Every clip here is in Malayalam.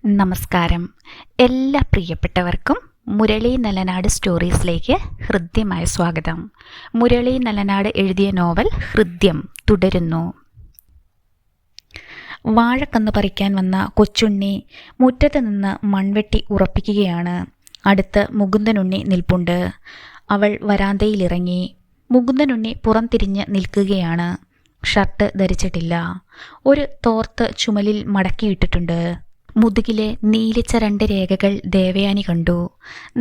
നമസ്കാരം. എല്ലാ പ്രിയപ്പെട്ടവർക്കും മുരളി നലനാട് സ്റ്റോറീസിലേക്ക് ഹൃദ്യമായ സ്വാഗതം. മുരളി നലനാട് എഴുതിയ നോവൽ ഹൃദ്യം തുടരുന്നു. വാഴക്കന്ന് പറിക്കാൻ വന്ന കൊച്ചുണ്ണി മുറ്റത്ത് നിന്ന് മൺവെട്ടി ഉറപ്പിക്കുകയാണ്. അടുത്ത് മുകുന്ദനുണ്ണി നിൽപ്പുണ്ട്. അവൾ വരാന്തയിലിറങ്ങി. മുകുന്ദനുണ്ണി പുറംതിരിഞ്ഞ് നിൽക്കുകയാണ്. ഷർട്ട് ധരിച്ചിട്ടില്ല. ഒരു തോർത്ത് ചുമലിൽ മടക്കിയിട്ടിട്ടുണ്ട്. മുതുകിലെ നീലിച്ച 2 രേഖകൾ ദേവയാനി കണ്ടു.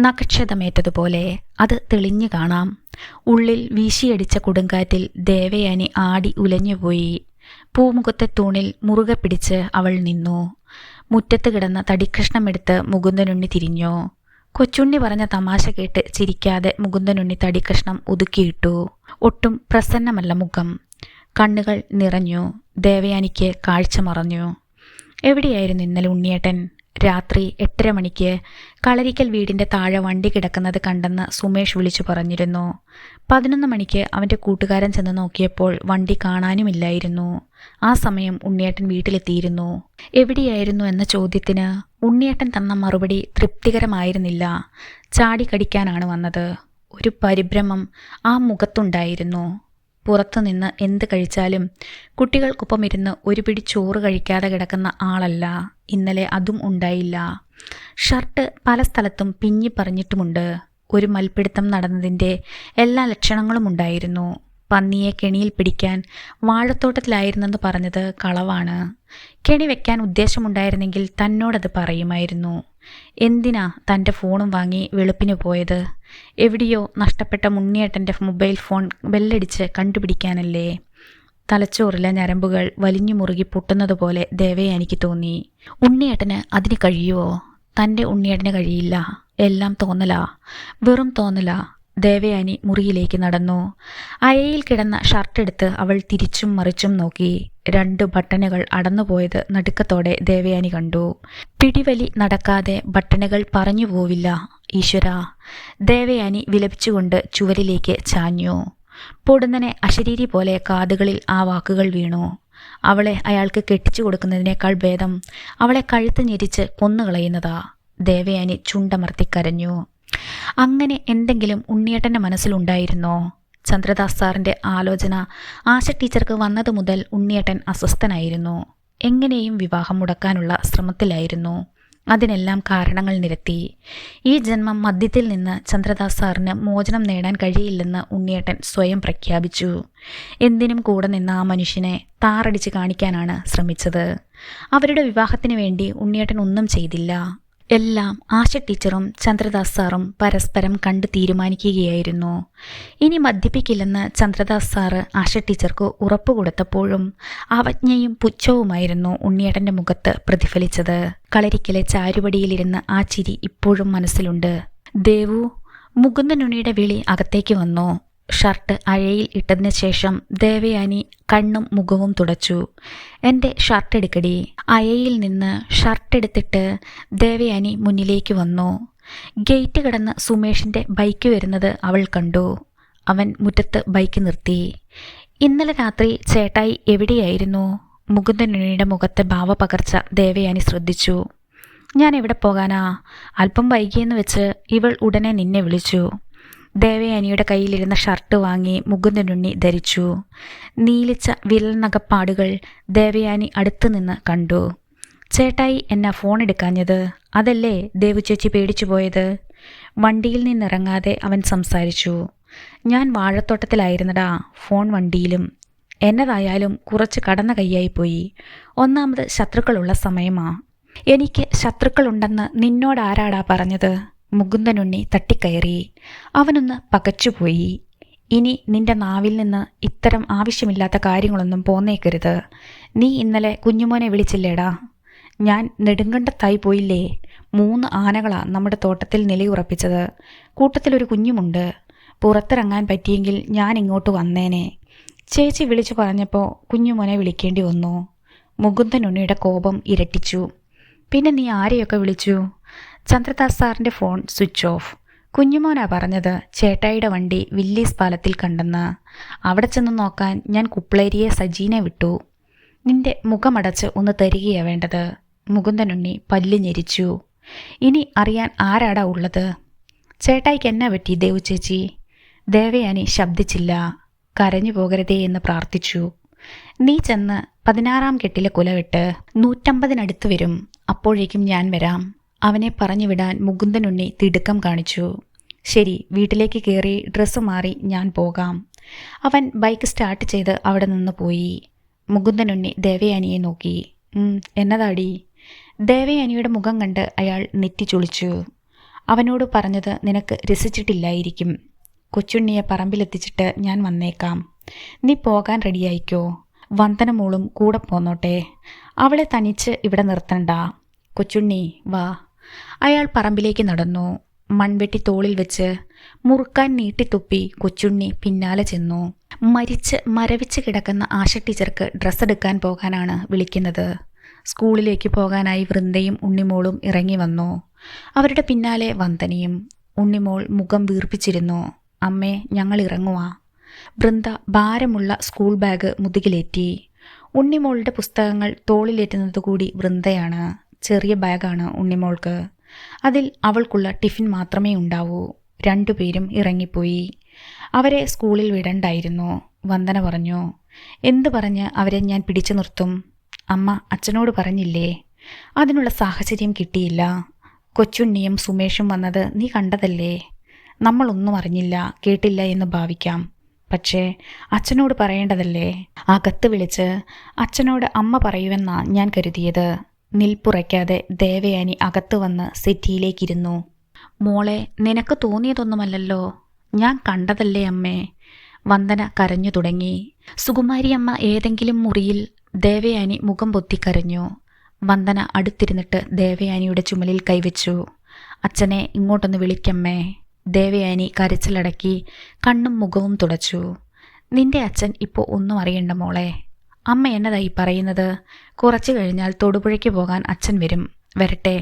നക്ഷതമേറ്റതുപോലെ അത് തെളിഞ്ഞു കാണാം. ഉള്ളിൽ വീശിയടിച്ച കൊടുങ്കാറ്റിൽ ദേവയാനി ആടി ഉലഞ്ഞുപോയി. പൂമുഖത്തെ തൂണിൽ മുറുകെ പിടിച്ച് അവൾ നിന്നു. മുറ്റത്ത് കിടന്ന തടിക്കഷ്ണമെടുത്ത് മുകുന്ദനുണ്ണി തിരിഞ്ഞു. കൊച്ചുണ്ണി പറഞ്ഞ തമാശ കേട്ട് ചിരിക്കാതെ മുകുന്ദനുണ്ണി തടിക്കഷ്ണം ഒതുക്കിയിട്ടു. ഒട്ടും പ്രസന്നമല്ല മുഖം. കണ്ണുകൾ നിറഞ്ഞു. ദേവയാനിക്ക് കാഴ്ച മറഞ്ഞു. എവിടെയായിരുന്നു ഇന്നലെ ഉണ്ണിയേട്ടൻ? രാത്രി 8:30 മണിക്ക് കളരിക്കൽ വീടിൻ്റെ താഴെ വണ്ടി കിടക്കുന്നത് കണ്ടെന്ന് സുമേഷ് വിളിച്ചു പറഞ്ഞിരുന്നു. 11 മണിക്ക് അവൻ്റെ കൂട്ടുകാരൻ ചെന്ന് നോക്കിയപ്പോൾ വണ്ടി കാണാനുമില്ലായിരുന്നു. ആ സമയം ഉണ്ണിയേട്ടൻ വീട്ടിലെത്തിയിരുന്നു. എവിടെയായിരുന്നു എന്ന ചോദ്യത്തിന് ഉണ്ണിയേട്ടൻ തന്ന മറുപടി തൃപ്തികരമായിരുന്നില്ല. ചാടിക്കടിക്കാനാണ് വന്നത്. ഒരു പരിഭ്രമം ആ മുഖത്തുണ്ടായിരുന്നു. പുറത്തുനിന്ന് എന്ത് കഴിച്ചാലും കുട്ടികൾക്കൊപ്പം ഇരുന്ന് ഒരു പിടി ചോറ് കഴിക്കാതെ കിടക്കുന്ന ആളല്ല. ഇന്നലെ അതും ഉണ്ടായില്ല. ഷർട്ട് പല സ്ഥലത്തും പിഞ്ഞി പറഞ്ഞിട്ടുമുണ്ട്. ഒരു മൽപ്പിടുത്തം നടന്നതിൻ്റെ എല്ലാ ലക്ഷണങ്ങളും ഉണ്ടായിരുന്നു. പന്നിയെ കെണിയിൽ പിടിക്കാൻ വാഴത്തോട്ടത്തിലായിരുന്നെന്ന് പറഞ്ഞത് കളവാണ്. കെണി വെക്കാൻ ഉദ്ദേശമുണ്ടായിരുന്നെങ്കിൽ തന്നോടത് പറയുമായിരുന്നു. എന്തിനാ തൻ്റെ ഫോണും വാങ്ങി വെളുപ്പിന് പോയത്? എവിടെയോ നഷ്ടപ്പെട്ട ഉണ്ണിയേട്ടൻ്റെ മൊബൈൽ ഫോൺ ബെല്ലടിച്ച് കണ്ടുപിടിക്കാനല്ലേ? തലച്ചോറിലെ ഞരമ്പുകൾ വലിഞ്ഞു മുറുകി പൊട്ടുന്നത് പോലെ ദേവയാനിക്ക് തോന്നി. ഉണ്ണിയേട്ടന് അതിന് കഴിയുമോ? തൻ്റെ ഉണ്ണിയേട്ടന് കഴിയില്ല. എല്ലാം തോന്നലാ, വെറും തോന്നലാ. ദേവയാനി മുറിയിലേക്ക് നടന്നു. അയയിൽ കിടന്ന ഷർട്ടെടുത്ത് അവൾ തിരിച്ചും മറിച്ചും നോക്കി. 2 ബട്ടണുകൾ അടന്നുപോയത് നടുക്കത്തോടെ ദേവയാനി കണ്ടു. പിടിവലി നടക്കാതെ ബട്ടണുകൾ പറഞ്ഞു പോവില്ല ഈശ്വരാ. ദേവയാനി വിലപിച്ചുകൊണ്ട് ചുവരിലേക്ക് ചാഞ്ഞു. പൊടുന്നനെ അശരീരി പോലെ കാതുകളിൽ ആ വാക്കുകൾ വീണു. അവളെ അയാൾക്ക് കെട്ടിച്ചു കൊടുക്കുന്നതിനേക്കാൾ ഭേദം അവളെ കഴുത്ത് ഞെരിച്ച് കൊന്നുകളയുന്നതാ. ദേവയാനി ചുണ്ടമർത്തി കരഞ്ഞു. അങ്ങനെ എന്തെങ്കിലും ഉണ്ണിയേട്ടൻ്റെ മനസ്സിലുണ്ടായിരുന്നോ? ചന്ദ്രദാസ് സാറിൻ്റെ ആലോചന ആശ ടീച്ചർക്ക് വന്നത് മുതൽ ഉണ്ണിയേട്ടൻ അസ്വസ്ഥനായിരുന്നു. എങ്ങനെയും വിവാഹം മുടക്കാനുള്ള ശ്രമത്തിലായിരുന്നു. അതിനെല്ലാം കാരണങ്ങൾ നിരത്തി. ഈ ജന്മം മദ്യത്തിൽ നിന്ന് ചന്ദ്രദാസ് സാറിന് മോചനം നേടാൻ കഴിയില്ലെന്ന് ഉണ്ണിയേട്ടൻ സ്വയം പ്രഖ്യാപിച്ചു. എന്തിനും കൂടെ നിന്ന ആ മനുഷ്യനെ താറടിച്ച് കാണിക്കാനാണ് ശ്രമിച്ചത്. അവരുടെ വിവാഹത്തിന് വേണ്ടി ഉണ്ണിയേട്ടൻ ഒന്നും ചെയ്തില്ല. എല്ലാം ആശ ടീച്ചറും ചന്ദ്രദാസ് സാറും പരസ്പരം കണ്ട് തീരുമാനിക്കുകയായിരുന്നു. ഇനി മദ്യപിക്കില്ലെന്ന് ചന്ദ്രദാസ് സാറ് ആശ ടീച്ചർക്ക് ഉറപ്പ് കൊടുത്തപ്പോഴും അവജ്ഞയും പുച്ഛവുമായിരുന്നു ഉണ്ണിയേട്ടൻ്റെ മുഖത്ത് പ്രതിഫലിച്ചത്. കളരിക്കലെ ചാരുപടിയിലിരുന്ന് ആ ചിരി ഇപ്പോഴും മനസ്സിലുണ്ട്. ദേവു! മുകുന്ദനുണ്ണിയുടെ വിളി അകത്തേക്ക് വന്നു. ഷർട്ട് അഴയിൽ ഇട്ടതിന് ശേഷം ദേവയാനി കണ്ണും മുഖവും തുടച്ചു. എൻ്റെ ഷർട്ട് എടുക്കടി. അയയിൽ നിന്ന് ഷർട്ടെടുത്തിട്ട് ദേവയാനി മുന്നിലേക്ക് വന്നു. ഗേറ്റ് കടന്ന് സുമേഷിൻ്റെ ബൈക്ക് വരുന്നത് അവൾ കണ്ടു. അവൻ മുറ്റത്ത് ബൈക്ക് നിർത്തി. ഇന്നലെ രാത്രി ചേട്ടായി എവിടെയായിരുന്നു? മുകുന്ദനുണ്ണിയുടെ മുഖത്തെ ഭാവപകർച്ച ദേവയാനി ശ്രദ്ധിച്ചു. ഞാൻ എവിടെ പോകാനാ? അല്പം വൈകിയെന്ന് വെച്ച് ഇവൾ ഉടനെ നിന്നെ വിളിച്ചു. ദേവയാനിയുടെ കയ്യിലിരുന്ന ഷർട്ട് വാങ്ങി മുകുന്ദനുണ്ണി ധരിച്ചു. നീലിച്ച വിരൽ നഖപ്പാടുകൾ ദേവയാനി അടുത്തു നിന്ന് കണ്ടു. ചേട്ടായി എന്നാ ഫോൺ എടുക്കാഞ്ഞത്? അതല്ലേ ദേവു ചേച്ചി പേടിച്ചു പോയത്? വണ്ടിയിൽ നിന്നിറങ്ങാതെ അവൻ സംസാരിച്ചു. ഞാൻ വാഴത്തോട്ടത്തിലായിരുന്നടാ, ഫോൺ വണ്ടിയിലും. എന്നതായാലും കുറച്ച് കടന്ന കൈയായിപ്പോയി. ഒന്നാമത് ശത്രുക്കളുള്ള സമയമാ. എനിക്ക് ശത്രുക്കളുണ്ടെന്ന് നിന്നോടാരാടാ പറഞ്ഞത്? മുകുന്ദനുണ്ണി തട്ടിക്കയറി. അവനൊന്ന് പകച്ചുപോയി. ഇനി നിന്റെ നാവിൽ നിന്ന് ഇത്തരം ആവശ്യമില്ലാത്ത കാര്യങ്ങളൊന്നും പോന്നേക്കരുത്. നീ ഇന്നലെ കുഞ്ഞുമോനെ വിളിച്ചില്ലേടാ? ഞാൻ നെടുങ്കണ്ടത്തായി പോയില്ലേ? 3 ആനകളാ നമ്മുടെ തോട്ടത്തിൽ നിലയുറപ്പിച്ചത്. കൂട്ടത്തിലൊരു കുഞ്ഞുമുണ്ട്. പുറത്തിറങ്ങാൻ പറ്റിയെങ്കിൽ ഞാൻ ഇങ്ങോട്ട് വന്നേനെ. ചേച്ചി വിളിച്ചു പറഞ്ഞപ്പോൾ കുഞ്ഞുമോനെ വിളിക്കേണ്ടി വന്നു. മുകുന്ദനുണ്ണിയുടെ കോപം ഇരട്ടിച്ചു. പിന്നെ നീ ആരെയൊക്കെ വിളിച്ചു? ചന്ദ്രദാസ് സാറിൻ്റെ ഫോൺ സ്വിച്ച് ഓഫ്. കുഞ്ഞുമോനാ പറഞ്ഞത് ചേട്ടായിയുടെ വണ്ടി വില്ലീസ് പാലത്തിൽ കണ്ടെന്ന്. അവിടെ ചെന്ന് നോക്കാൻ ഞാൻ കുപ്ലേരിയെ സജീനെ വിട്ടു. നിന്റെ മുഖമടച്ച് ഒന്ന് തരികയാ വേണ്ടത്. മുകുന്ദനുണ്ണി പല്ല് ഞെരിച്ചു. ഇനി അറിയാൻ ആരാടാ ഉള്ളത്? ചേട്ടായിക്ക് എന്നാ പറ്റി ദേവു ചേച്ചി? ദേവയാനി ശബ്ദിച്ചില്ല. കരഞ്ഞു പോകരുതേ എന്ന് പ്രാർത്ഥിച്ചു. നീ ചെന്ന് 16-ാം കെട്ടിലെ കുലവെട്ട്. 150-നടുത്ത് വരും. അപ്പോഴേക്കും ഞാൻ വരാം. അവനെ പറഞ്ഞു വിടാൻ മുകുന്ദനുണ്ണി തിടുക്കം കാണിച്ചു. ശരി, വീട്ടിലേക്ക് കയറി ഡ്രസ്സ് മാറി ഞാൻ പോകാം. അവൻ ബൈക്ക് സ്റ്റാർട്ട് ചെയ്ത് അവിടെ നിന്ന് പോയി. മുകുന്ദനുണ്ണി ദേവയാനിയെ നോക്കി. എന്നതാടി? ദേവയാനിയുടെ മുഖം കണ്ട് അയാൾ നെറ്റി ചുളിച്ചു. അവനോട് പറഞ്ഞത് നിനക്ക് രസിച്ചിട്ടില്ലായിരിക്കും. കൊച്ചുണ്ണിയെ പറമ്പിലെത്തിച്ചിട്ട് ഞാൻ വന്നേക്കാം. നീ പോകാൻ റെഡിയായിക്കോ. വന്ദനമോളും കൂടെ പോന്നോട്ടെ. അവളെ തനിച്ച് ഇവിടെ നിർത്തണ്ട. കൊച്ചുണ്ണി വാ. അയാൾ പറമ്പിലേക്ക് നടന്നു. മൺവെട്ടി തോളിൽ വെച്ച് മുറുക്കാൻ നീട്ടിത്തുപ്പി കൊച്ചുണ്ണി പിന്നാലെ ചെന്നു. മരവിച്ച് കിടക്കുന്ന ആശ ടീച്ചർക്ക് ഡ്രസ്സ് എടുക്കാൻ പോകാനാണ് വിളിക്കുന്നത്. സ്കൂളിലേക്ക് പോകാനായി വൃന്ദയും ഉണ്ണിമോളും ഇറങ്ങി വന്നു. അവരുടെ പിന്നാലെ വന്ദനയും. ഉണ്ണിമോൾ മുഖം വീർപ്പിച്ചിരുന്നു. അമ്മേ, ഞങ്ങൾ ഇറങ്ങുവാ. വൃന്ദ ഭാരമുള്ള സ്കൂൾ ബാഗ് മുതുകിലേറ്റി. ഉണ്ണിമോളുടെ പുസ്തകങ്ങൾ തോളിലേറ്റുന്നത് കൂടി വൃന്ദയാണ്. ചെറിയ ബാഗാണ് ഉണ്ണിമോൾക്ക്. അതിൽ അവൾക്കുള്ള ടിഫിൻ മാത്രമേ ഉണ്ടാവൂ. രണ്ടുപേരും ഇറങ്ങിപ്പോയി. അവരെ സ്കൂളിൽ വിടണ്ടായിരുന്നു. വന്ദന പറഞ്ഞു. എന്തു പറഞ്ഞ് അവരെ ഞാൻ പിടിച്ചു നിർത്തും? അമ്മ അച്ഛനോട് പറഞ്ഞില്ലേ? അതിനുള്ള സാഹചര്യം കിട്ടിയില്ല. കൊച്ചുണ്ണിയും സുമേഷും വന്നത് നീ കണ്ടതല്ലേ? നമ്മളൊന്നും അറിഞ്ഞില്ല, കേട്ടില്ല എന്ന് ഭാവിക്കാം. പക്ഷേ അച്ഛനോട് പറയേണ്ടതല്ലേ? അകത്ത് വിളിച്ച് അച്ഛനോട് അമ്മ പറയുമെന്നാ ഞാൻ കരുതിയത്. നിൽപ്പുറയ്ക്കാതെ ദേവയാനി അകത്ത് വന്ന് സെറ്റിയിലേക്കിരുന്നു. മോളെ, നിനക്ക് തോന്നിയതൊന്നുമല്ലല്ലോ, ഞാൻ കണ്ടതല്ലേ അമ്മേ. വന്ദന കരഞ്ഞു തുടങ്ങി. സുകുമാരിയമ്മ ഏതെങ്കിലും മുറിയിൽ? ദേവയാനി മുഖം പൊത്തി കരഞ്ഞു. വന്ദന അടുത്തിരുന്നിട്ട് ദേവയാനിയുടെ ചുമലിൽ കൈവച്ചു. അച്ഛനെ ഇങ്ങോട്ടൊന്ന് വിളിക്കമ്മേ. ദേവയാനി കരച്ചിലടക്കി കണ്ണും മുഖവും തുടച്ചു. നിന്റെ അച്ഛൻ ഇപ്പോൾ ഒന്നും അറിയണ്ട മോളെ. അമ്മ എന്നതായി പറയുന്നത്? കുറച്ചു കഴിഞ്ഞാൽ തൊടുപുഴയ്ക്ക് പോകാൻ അച്ഛൻ വരും. വരട്ടെ,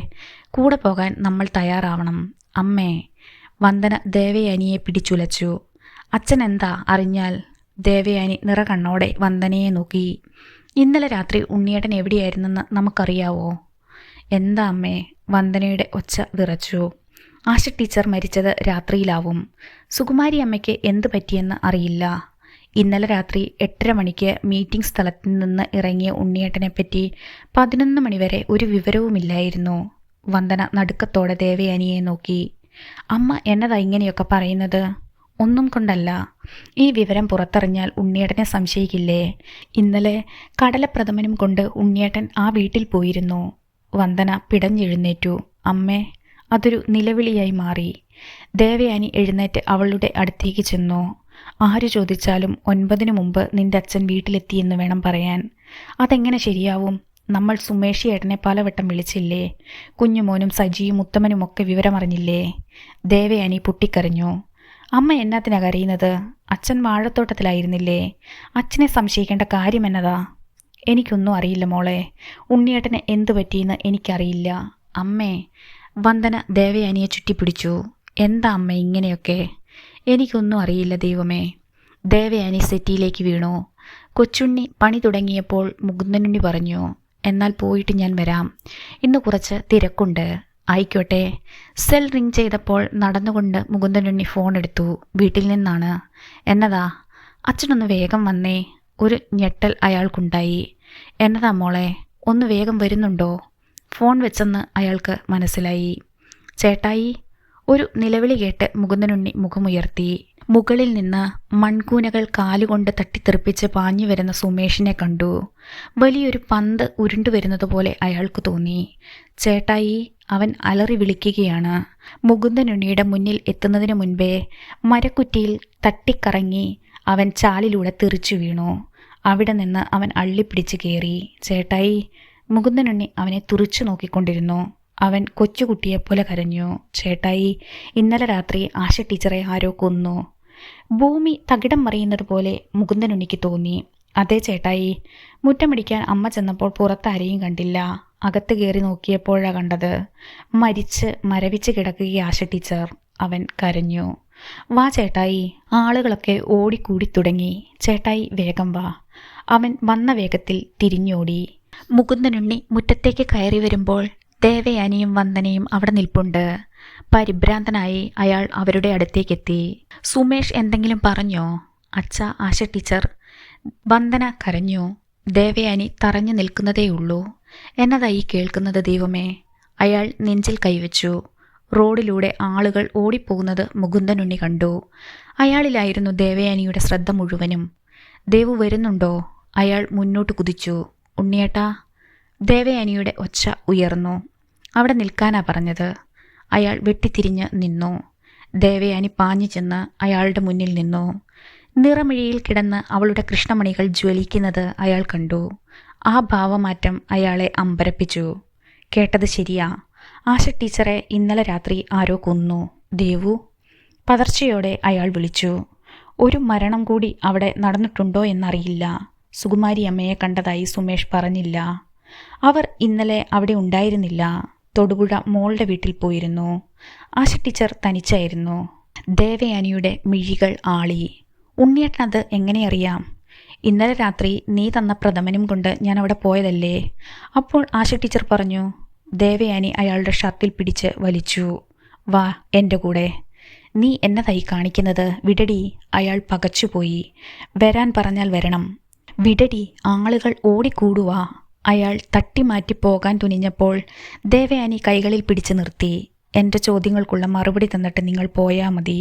കൂടെ പോകാൻ നമ്മൾ തയ്യാറാവണം അമ്മേ. വന്ദന ദേവയാനിയെ പിടിച്ചുലച്ചു. അച്ഛൻ എന്താ അറിഞ്ഞാൽ? ദേവയാനി നിറകണ്ണോടെ വന്ദനയെ നോക്കി. ഇന്നലെ രാത്രി ഉണ്ണിയേട്ടൻ എവിടെയായിരുന്നെന്ന് നമുക്കറിയാവോ? എന്താ അമ്മേ? വന്ദനയുടെ ഒച്ച വിറച്ചു. ആശ ടീച്ചർ മരിച്ചത് രാത്രിയിലാവും. സുകുമാരി അമ്മയ്ക്ക് എന്ത് പറ്റിയെന്ന് അറിയില്ല. ഇന്നലെ രാത്രി 8:30 മണിക്ക് മീറ്റിംഗ് സ്ഥലത്ത് നിന്ന് ഇറങ്ങിയ ഉണ്ണിയേട്ടനെപ്പറ്റി 11 മണിവരെ ഒരു വിവരവുമില്ലായിരുന്നു. വന്ദന നടുക്കത്തോടെ ദേവയാനിയെ നോക്കി. അമ്മ എന്നതാ ഇങ്ങനെയൊക്കെ പറയുന്നത്? ഒന്നും കൊണ്ടല്ല. ഈ വിവരം പുറത്തറിഞ്ഞാൽ ഉണ്ണിയേട്ടനെ സംശയിക്കില്ലേ? ഇന്നലെ കടലപ്രഥമനും കൊണ്ട് ഉണ്ണിയേട്ടൻ ആ വീട്ടിൽ പോയിരുന്നു. വന്ദന പിടഞ്ഞെഴുന്നേറ്റു. അമ്മേ. അതൊരു നിലവിളിയായി മാറി. ദേവയാനി എഴുന്നേറ്റ് അവളുടെ അടുത്തേക്ക് ചെന്നു. ആര് ചോദിച്ചാലും 9 മുമ്പ് നിന്റെ അച്ഛൻ വീട്ടിലെത്തിയെന്ന് വേണം പറയാൻ. അതെങ്ങനെ ശരിയാവും? നമ്മൾ സുമേഷി ഏട്ടനെ പലവട്ടം വിളിച്ചില്ലേ? കുഞ്ഞുമോനും സജിയും ഉത്തമനുമൊക്കെ വിവരമറിഞ്ഞില്ലേ? ദേവയാനി പൊട്ടിക്കരഞ്ഞു. അമ്മ എന്നാത്തിനാ കരയുന്നത്? അച്ഛൻ വാഴത്തോട്ടത്തിലായിരുന്നില്ലേ? അച്ഛനെ സംശയിക്കേണ്ട കാര്യം എന്നതാ? എനിക്കൊന്നും അറിയില്ല മോളെ. ഉണ്ണിയേട്ടന് എന്തു പറ്റിയെന്ന് എനിക്കറിയില്ല അമ്മേ. വന്ദന ദേവയാനിയെ ചുറ്റിപ്പിടിച്ചു. എന്താ അമ്മ ഇങ്ങനെയൊക്കെ? എനിക്കൊന്നും അറിയില്ല ദൈവമേ. ദേവയാനി സെറ്റിയിലേക്ക് വീണു. കൊച്ചുണ്ണി പണി തുടങ്ങിയപ്പോൾ മുകുന്ദനുണ്ണി പറഞ്ഞു, എന്നാൽ പോയിട്ട് ഞാൻ വരാം, ഇന്ന് കുറച്ച് തിരക്കുണ്ട്. ആയിക്കോട്ടെ. സെൽ റിങ് ചെയ്തപ്പോൾ നടന്നുകൊണ്ട് മുകുന്ദനുണ്ണി ഫോൺ എടുത്തു. വീട്ടിൽ നിന്നാണ്. എന്നതാ? അച്ഛനൊന്ന് വേഗം വന്നേ. ഒരു ഞെട്ടൽ അയാൾക്കുണ്ടായി. എന്നതാ മോളെ, ഒന്ന് വേഗം വരുന്നുണ്ടോ? ഫോൺ വെച്ചെന്ന് അയാൾക്ക് മനസ്സിലായി. ചേട്ടായി. ഒരു നിലവിളി കേട്ട് മുകുന്ദനുണ്ണി മുഖമുയർത്തി. മുകളിൽ നിന്ന് മൺകൂനകൾ കാലുകൊണ്ട് തട്ടിത്തെറിപ്പിച്ച് പാഞ്ഞു വരുന്ന സുമേഷിനെ കണ്ടു. വലിയൊരു പന്ത് ഉരുണ്ടുവരുന്നത് പോലെ അയാൾക്ക് തോന്നി. ചേട്ടായി. അവൻ അലറി വിളിക്കുകയാണ്. മുകുന്ദനുണ്ണിയുടെ മുന്നിൽ എത്തുന്നതിന് മുൻപേ മരക്കുറ്റിയിൽ തട്ടിക്കറങ്ങി അവൻ ചാലിലൂടെ തെറിച്ചു വീണു. അവിടെ നിന്ന് അവൻ അള്ളിപ്പിടിച്ച് കയറി. ചേട്ടായി. മുകുന്ദനുണ്ണി അവനെ തുറിച്ചു നോക്കിക്കൊണ്ടിരുന്നു. അവൻ കൊച്ചുകുട്ടിയെപ്പോലെ കരഞ്ഞു. ചേട്ടായി, ഇന്നലെ രാത്രി ആശ ടീച്ചറെ ആരോ കൊന്നു. ഭൂമി തകിടം മറിയുന്നത് പോലെ മുകുന്ദനുണ്ണിക്ക് തോന്നി. അതെ ചേട്ടായി. മുറ്റമടിക്കാൻ അമ്മ ചെന്നപ്പോൾ പുറത്താരെയും കണ്ടില്ല. അകത്ത് കയറി നോക്കിയപ്പോഴാണ് കണ്ടത്. മരവിച്ച് കിടക്കുകയെ ആശ ടീച്ചർ. അവൻ കരഞ്ഞു. വാ ചേട്ടായി. ആളുകളൊക്കെ ഓടിക്കൂടി തുടങ്ങി. ചേട്ടായി വേഗം വാ. അവൻ വന്ന വേഗത്തിൽ തിരിഞ്ഞോടി. മുകുന്ദനുണ്ണി മുറ്റത്തേക്ക് കയറി വരുമ്പോൾ ദേവയാനിയും വന്ദനയും അവിടെ നിൽപ്പുണ്ട്. പരിഭ്രാന്തനായി അയാൾ അവരുടെ അടുത്തേക്കെത്തി. സുമേഷ് എന്തെങ്കിലും പറഞ്ഞോ? അച്ഛ, ആശ ടീച്ചർ. വന്ദന കരഞ്ഞു. ദേവയാനി തറഞ്ഞു നിൽക്കുന്നതേയുള്ളൂ. എന്നതായി കേൾക്കുന്നത് ദൈവമേ? അയാൾ നെഞ്ചിൽ കൈവച്ചു. റോഡിലൂടെ ആളുകൾ ഓടിപ്പോകുന്നത് മുകുന്ദനുണ്ണി കണ്ടു. അയാളിലായിരുന്നു ദേവയാനിയുടെ ശ്രദ്ധ മുഴുവനും. ദേവു വരുന്നുണ്ടോ? അയാൾ മുന്നോട്ട് കുതിച്ചു. ഉണ്ണിയേട്ടാ. ദേവയാനിയുടെ ഒച്ച ഉയർന്നു. അവിടെ നിൽക്കാനാ പറഞ്ഞത്. അയാൾ വെട്ടിത്തിരിഞ്ഞ് നിന്നു. ദേവയാനി പാഞ്ഞു ചെന്ന് അയാളുടെ മുന്നിൽ നിന്നു. നിറമിഴിയിൽ കിടന്ന് അവളുടെ കൃഷ്ണമണികൾ ജ്വലിക്കുന്നത് അയാൾ കണ്ടു. ആ ഭാവമാറ്റം അയാളെ അമ്പരപ്പിച്ചു. കേട്ടത് ശരിയാ. ആശ ടീച്ചറെ ഇന്നലെ രാത്രി ആരോ കൊന്നു. ദേവു? പതർച്ചയോടെ അയാൾ വിളിച്ചു. ഒരു മരണം കൂടി അവിടെ നടന്നിട്ടുണ്ടോ എന്നറിയില്ല. സുകുമാരി അമ്മയെ കണ്ടതായി സുമേഷ് പറഞ്ഞില്ല. അവർ ഇന്നലെ അവിടെ ഉണ്ടായിരുന്നില്ല. തൊടുപുഴ മോളുടെ വീട്ടിൽ പോയിരുന്നു. ആശ ടീച്ചർ തനിച്ചായിരുന്നു. ദേവയാനിയുടെ മിഴികൾ ആളി. ഉണ്ണിയേട്ടനത് എങ്ങനെ അറിയാം? ഇന്നലെ രാത്രി നീ തന്ന പ്രഥമനും കൊണ്ട് ഞാൻ അവിടെ പോയതല്ലേ? അപ്പോൾ ആശ ടീച്ചർ പറഞ്ഞു. ദേവയാനി അയാളുടെ ഷർട്ടിൽ പിടിച്ച് വലിച്ചു. വാ എൻ്റെ കൂടെ. നീ എന്നതായി കാണിക്കുന്നത്? വിടടി. അയാൾ പകച്ചുപോയി. വരാൻ പറഞ്ഞാൽ വരണം. വിടടി, ആളുകൾ ഓടിക്കൂടുവാ. അയാൾ തട്ടിമാറ്റി പോകാൻ തുനിഞ്ഞപ്പോൾ ദേവയാനി കൈകളിൽ പിടിച്ചു നിർത്തി. എൻ്റെ ചോദ്യങ്ങൾക്കുള്ള മറുപടി തന്നിട്ട് നിങ്ങൾ പോയാൽ മതി.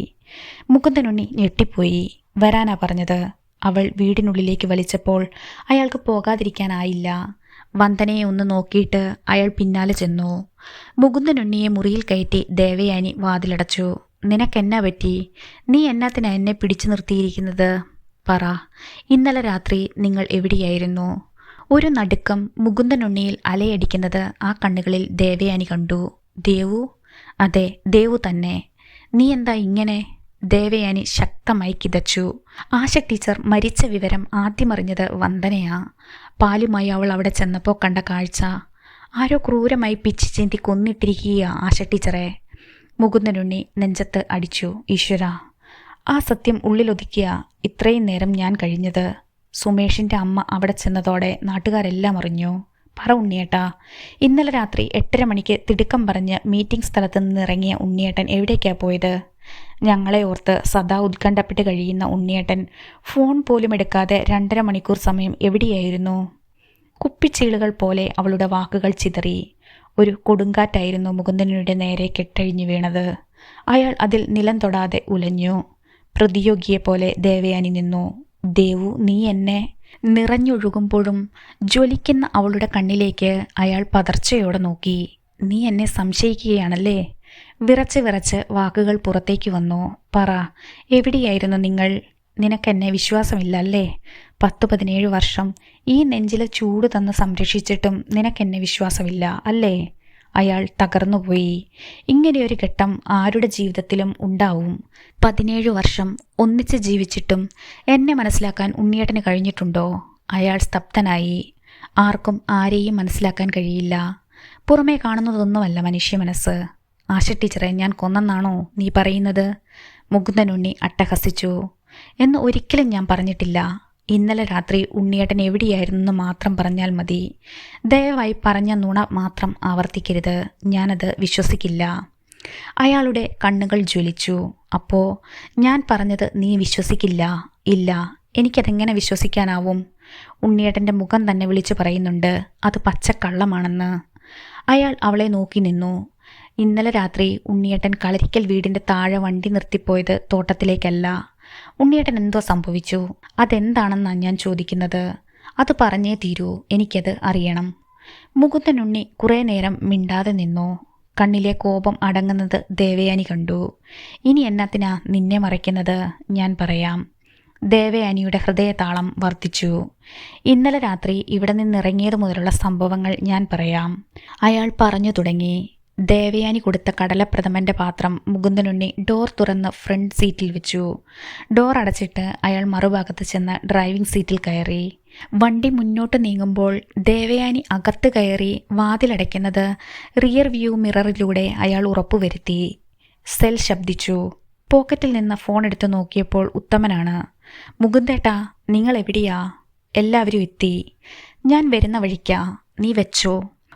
മുകുന്ദനുണ്ണി ഞെട്ടിപ്പോയി. വരാനാ പറഞ്ഞത്. അവൾ വീടിനുള്ളിലേക്ക് വലിച്ചപ്പോൾ അയാൾക്ക് പോകാതിരിക്കാനായില്ല. വന്ദനയെ ഒന്ന് നോക്കിയിട്ട് അയാൾ പിന്നാലെ ചെന്നു. മുകുന്ദനുണ്ണിയെ മുറിയിൽ കയറ്റി ദേവയാനി വാതിലടച്ചു. നിനക്കെന്നാ പറ്റി? നീ എന്നാത്തിനാ എന്നെ പിടിച്ചു നിർത്തിയിരിക്കുന്നത്? പറ. ഇന്നലെ രാത്രി നിങ്ങൾ എവിടെയായിരുന്നു? ഒരു നടുക്കം മുകുന്ദനുണ്ണിയിൽ അലയടിക്കുന്നത് ആ കണ്ണുകളിൽ ദേവയാനി കണ്ടു. ദേവു? അതെ, ദേവു തന്നെ. നീ എന്താ ഇങ്ങനെ? ദേവയാനി ശക്തമായി കിതച്ചു. ആശ ടീച്ചർ മരിച്ച വിവരം ആദ്യമറിഞ്ഞത് വന്ദനയാ. പാലുമായി അവൾ അവിടെ ചെന്നപ്പോൾ കണ്ട കാഴ്ച. ആരോ ക്രൂരമായി പിച്ചി ചീന്തി കൊന്നിട്ടിരിക്കുക ആശ ടീച്ചറെ. മുകുന്ദനുണ്ണി നെഞ്ചത്ത് അടിച്ചു. ഈശ്വര, ആ സത്യം ഉള്ളിലൊതുക്കിയ ഇത്രയും നേരം ഞാൻ കഴിഞ്ഞത്. സുമേഷിൻ്റെ അമ്മ അവിടെ ചെന്നതോടെ നാട്ടുകാരെല്ലാം അറിഞ്ഞു. പറ ഉണ്ണിയേട്ടാ, ഇന്നലെ രാത്രി 8:30 മണിക്ക് തിടുക്കം പറഞ്ഞ് മീറ്റിംഗ് സ്ഥലത്ത് നിന്ന് ഇറങ്ങിയ ഉണ്ണിയേട്ടൻ എവിടേക്കാ പോയത്? ഞങ്ങളെ ഓർത്ത് സദാ ഉത്കണ്ഠപ്പെട്ട് കഴിയുന്ന ഉണ്ണിയേട്ടൻ ഫോൺ പോലും എടുക്കാതെ 2.5 മണിക്കൂർ സമയം എവിടെയായിരുന്നു? കുപ്പിച്ചീളുകൾ പോലെ അവളുടെ വാക്കുകൾ ചിതറി. ഒരു കൊടുങ്കാറ്റായിരുന്നു മുകുന്ദനുടെ നേരെ കെട്ടഴിഞ്ഞു വീണത്. അയാൾ അതിൽ നിലം തൊടാതെ ഉലഞ്ഞു. പ്രതിയോഗിയെപ്പോലെ ദേവയാനി നിന്നു. ദേവു, നീ എന്നെ? നിറഞ്ഞൊഴുകുമ്പോഴും ജ്വലിക്കുന്ന അവളുടെ കണ്ണിലേക്ക് അയാൾ പതർച്ചയോടെ നോക്കി. നീ എന്നെ സംശയിക്കുകയാണല്ലേ? വിറച്ച് വിറച്ച് വാക്കുകൾ പുറത്തേക്ക് വന്നു. പറ, എവിടെയായിരുന്നു നിങ്ങൾ? നിനക്കെന്നെ വിശ്വാസമില്ല അല്ലേ? 10-17 വർഷം ഈ നെഞ്ചിലെ ചൂട് തന്ന് സംരക്ഷിച്ചിട്ടും നിനക്കെന്നെ വിശ്വാസമില്ല അല്ലേ? അയാൾ തകർന്നുപോയി. ഇങ്ങനെയൊരു ഘട്ടം ആരുടെ ജീവിതത്തിലും ഉണ്ടാവും. 17 വർഷം ഒന്നിച്ച് ജീവിച്ചിട്ടും എന്നെ മനസ്സിലാക്കാൻ ഉണ്ണിയേട്ടന് കഴിഞ്ഞിട്ടുണ്ടോ? അയാൾ സ്തബ്ധനായി. ആർക്കും ആരെയും മനസ്സിലാക്കാൻ കഴിയില്ല. പുറമേ കാണുന്നതൊന്നുമല്ല മനുഷ്യ മനസ്സ്. ആശ ടീച്ചറെ ഞാൻ കൊന്നെന്നാണോ നീ പറയുന്നത്? മുകുന്ദനുണ്ണി അട്ടഹസിച്ചു. എന്ന് ഒരിക്കലും ഞാൻ പറഞ്ഞിട്ടില്ല. ഇന്നലെ രാത്രി ഉണ്ണിയേട്ടൻ എവിടെയായിരുന്നെന്ന് മാത്രം പറഞ്ഞാൽ മതി. ദയവായി പറഞ്ഞ നുണ മാത്രം ആവർത്തിക്കരുത്. ഞാനത് വിശ്വസിക്കില്ല. അയാളുടെ കണ്ണുകൾ ജ്വലിച്ചു. അപ്പോ ഞാൻ പറഞ്ഞത് നീ വിശ്വസിക്കില്ല? ഇല്ല. എനിക്കതെങ്ങനെ വിശ്വസിക്കാനാവും? ഉണ്ണിയേട്ടൻ്റെ മുഖം തന്നെ വിളിച്ചു പറയുന്നുണ്ട് അത് പച്ചക്കള്ളമാണെന്ന്. അയാൾ അവളെ നോക്കി നിന്നു. ഇന്നലെ രാത്രി ഉണ്ണിയേട്ടൻ കളരിക്കൽ വീടിൻ്റെ താഴെ വണ്ടി നിർത്തിപ്പോയത് തോട്ടത്തിലേക്കല്ല. ഉണ്ണിയേട്ടൻ എന്തോ സംഭവിച്ചു. അതെന്താണെന്നാണ് ഞാൻ ചോദിക്കുന്നത്. അത് പറഞ്ഞേ തീരൂ. എനിക്കത് അറിയണം. മുകുന്ദനുണ്ണി കുറേ നേരം മിണ്ടാതെ നിന്നു. കണ്ണിലെ കോപം അടങ്ങുന്നത് ദേവയാനി കണ്ടു. ഇനി എന്നാത്തിനാ നിന്നെ മറയ്ക്കുന്നത്? ഞാൻ പറയാം. ദേവയാനിയുടെ ഹൃദയതാളം വർദ്ധിച്ചു. ഇന്നലെ രാത്രി ഇവിടെ നിന്നിറങ്ങിയത് മുതലുള്ള സംഭവങ്ങൾ ഞാൻ പറയാം. അയാൾ പറഞ്ഞു തുടങ്ങി. ദേവയാനി കൊടുത്ത കടലപ്രഥമൻ്റെ പാത്രം മുകുന്ദനുണ്ണി ഡോർ തുറന്ന് ഫ്രണ്ട് സീറ്റിൽ വെച്ചു. ഡോർ അടച്ചിട്ട് അയാൾ മറുഭാഗത്ത് ചെന്ന് ഡ്രൈവിംഗ് സീറ്റിൽ കയറി. വണ്ടി മുന്നോട്ട് നീങ്ങുമ്പോൾ ദേവയാനി അകത്ത് കയറി വാതിലടയ്ക്കുന്നത് റിയർ വ്യൂ മിററിലൂടെ അയാൾ ഉറപ്പുവരുത്തി. സെൽ ശബ്ദിച്ചു. പോക്കറ്റിൽ നിന്ന് ഫോൺ എടുത്തു നോക്കിയപ്പോൾ ഉത്തമനാണ്. മുകുന്ദേട്ടാ, നിങ്ങൾ എവിടെയാ? എല്ലാവരും എത്തി. ഞാൻ വരുന്ന വഴിക്കാ. നീ വെച്ചോ.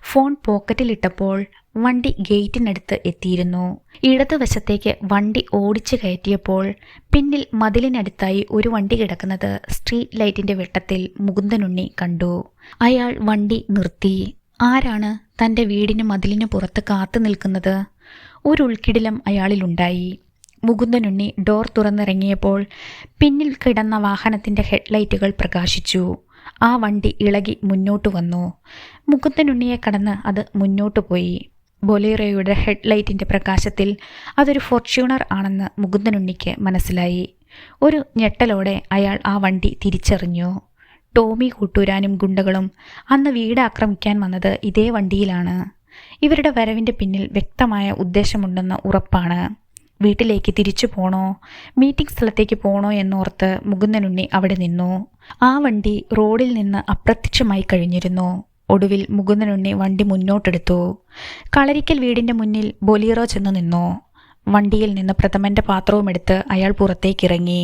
ഫോൺ പോക്കറ്റിലിട്ടപ്പോൾ വണ്ടി ഗേറ്റിനടുത്ത് എത്തിയിരുന്നു. ഇടതുവശത്തേക്ക് വണ്ടി ഓടിച്ചു കയറ്റിയപ്പോൾ പിന്നിൽ മതിലിനടുത്തായി ഒരു വണ്ടി കിടക്കുന്നത് സ്ട്രീറ്റ് ലൈറ്റിന്റെ വെട്ടത്തിൽ മുകുന്ദനുണ്ണി കണ്ടു. അയാൾ വണ്ടി നിർത്തി. ആരാണ് തൻ്റെ വീടിന് മതിലിന് പുറത്ത് കാത്തു നിൽക്കുന്നത്? ഒരു ഉൾക്കിടിലം അയാളിലുണ്ടായി. മുകുന്ദനുണ്ണി ഡോർ തുറന്നിറങ്ങിയപ്പോൾ പിന്നിൽ കിടന്ന വാഹനത്തിൻ്റെ ഹെഡ്ലൈറ്റുകൾ പ്രകാശിച്ചു. ആ വണ്ടി ഇളകി മുന്നോട്ട് വന്നു. മുകുന്ദനുണ്ണിയെ കടന്ന് അത് മുന്നോട്ടു പോയി. ബൊലേറോയുടെ ഹെഡ്ലൈറ്റിൻ്റെ പ്രകാശത്തിൽ അതൊരു ഫോർച്യൂണർ ആണെന്ന് മുകുന്ദനുണ്ണിക്ക് മനസ്സിലായി. ഒരു ഞെട്ടലോടെ അയാൾ ആ വണ്ടി തിരിച്ചറിഞ്ഞു. ടോമി കൂട്ടൂരാനും ഗുണ്ടകളും അന്ന് വീട് ആക്രമിക്കാൻ വന്നത് ഇതേ വണ്ടിയിലാണ്. ഇവരുടെ വരവിൻ്റെ പിന്നിൽ വ്യക്തമായ ഉദ്ദേശമുണ്ടെന്ന് ഉറപ്പാണ്. വീട്ടിലേക്ക് തിരിച്ചു പോണോ മീറ്റിംഗ് സ്ഥലത്തേക്ക് പോണോ എന്നോർത്ത് മുകുന്ദനുണ്ണി അവിടെ നിന്നു. ആ വണ്ടി റോഡിൽ നിന്ന് അപ്രത്യക്ഷമായി കഴിഞ്ഞിരുന്നു. ഒടുവിൽ മുകുന്ദനുണ്ണി വണ്ടി മുന്നോട്ടെടുത്തു. കളരിക്കൽ വീടിൻ്റെ മുന്നിൽ ബൊലീറോ ചെന്ന് നിന്നു. വണ്ടിയിൽ നിന്ന് പ്രഥമൻ്റെ പാത്രവുമെടുത്ത് അയാൾ പുറത്തേക്കിറങ്ങി.